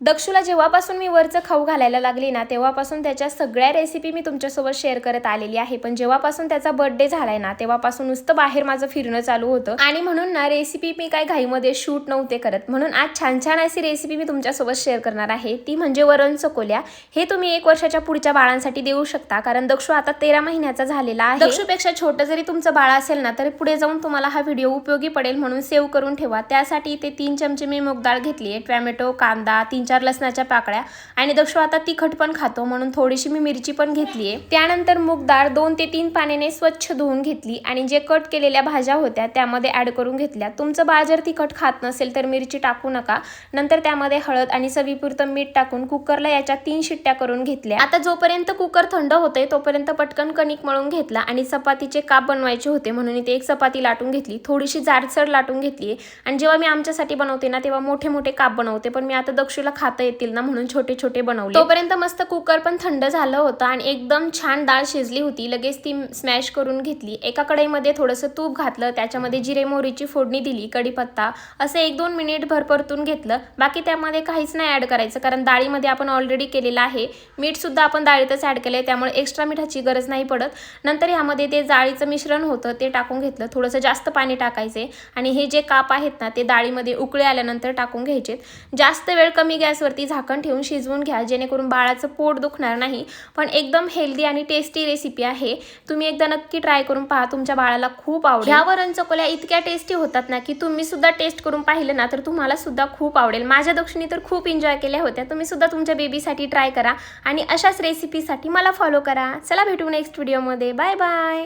दक्षूला जेव्हापासून मी वरचं खाऊ घालायला लागली ना तेव्हापासून त्याच्या सगळ्या रेसिपी मी तुमच्यासोबत शेअर करत आलेली आहे. पण जेव्हापासून त्याचा बर्थडे झालाय ना तेव्हापासून नुसतं बाहेर माझं फिरणं चालू होतं आणि म्हणून ना रेसिपी मी काय घाईमध्ये शूट नव्हते करत. म्हणून आज छान छान अशी रेसिपी मी तुमच्यासोबत शेअर करणार आहे. ती म्हणजे वरण चकोल्या. हे तुम्ही 1 वर्षाच्या पुढच्या बाळांसाठी देऊ शकता, कारण दक्षू आता 13 महिन्याचा झालेला आहे. दक्षूपेक्षा छोटं जरी तुमचं बाळ असेल ना तरी पुढे जाऊन तुम्हाला हा व्हिडिओ उपयोगी पडेल, म्हणून सेव्ह करून ठेवा. त्यासाठी इथे 3 चमचे मी मूग डाळ घेतली आहे, टोमॅटो, कांदा, 3-4 लसणाच्या पाकळ्या आणि दक्षू आता तिखट पण खातो म्हणून थोडीशी मी मिरची पण घेतली आहे. त्यानंतर मूग डाळ 2 ते 3 पाण्याने स्वच्छ धुवून घेतली आणि जे कट केलेल्या भाज्या होत्या त्यामध्ये ऍड करून घेतल्या. तुमचं बाळ जर तिखट खात नसेल तर मिरची टाकू नका. नंतर त्यामध्ये हळद आणि चवीपुरतं मीठ टाकून कुकरला याच्या 3 शिट्ट्या करून घेतल्या. आता जोपर्यंत कुकर थंड होतंय तोपर्यंत पटकन कणिक मळून घेतला आणि चपातीचे काप बनवायचे होते म्हणून इथे एक चपाती लाटून घेतली, थोडीशी जाडसर लाटून घेतली. आणि जेव्हा मी आमच्यासाठी बनवते ना तेव्हा मोठे मोठे काप बनवते, पण मी आता दक्षूला खाता येतील ना म्हणून छोटे छोटे बनवले. तोपर्यंत मस्त कुकर पण थंड झालं होतं आणि एकदम छान डाळ शिजली होती. लगेच ती स्मॅश करून घेतली. एका कढईमध्ये थोडंसं तूप घातलं, त्याच्यामध्ये जिरे मोहरीची फोडणी दिली, कढीपत्ता असं 1-2 मिनिट भर परतून घेतलं. बाकी त्यामध्ये काहीच नाही ऍड करायचं, कारण डाळीमध्ये आपण ऑलरेडी केलेलं आहे. मीठ सुद्धा आपण डाळीतच ऍड केलंय त्यामुळे एक्स्ट्रा मिठाची गरज नाही पडत. नंतर यामध्ये ते डाळीचं मिश्रण होतं ते टाकून घेतलं. थोडंसं जास्त पाणी टाकायचे आणि हे जे काप आहेत ना ते डाळीमध्ये उकळी आल्यानंतर टाकून घ्यायचे. जास्त वेळ कमी गॅसवरती झाकण ठेवून शिजवून घ्या, जेणेकरून बाळाचं पोट दुखणार नाही. पण एकदम हेल्दी आणि टेस्टी रेसिपी आहे. तुम्ही एकदा नक्की ट्राय करून पहा, तुमच्या बाळाला खूप आवडेल. ह्या वरण चकोल्या इतक्या टेस्टी होतात ना की तुम्ही सुद्धा टेस्ट करून पाहिलं ना तर तुम्हाला सुद्धा खूप आवडेल. माझ्या दक्षिणी तर खूप एन्जॉय केल्या होत्या. तुम्ही सुद्धा तुमच्या बेबीसाठी ट्राय करा आणि अशाच रेसिपीसाठी मला फॉलो करा. चला भेटू नेक्स्ट व्हिडिओमध्ये. Bye bye.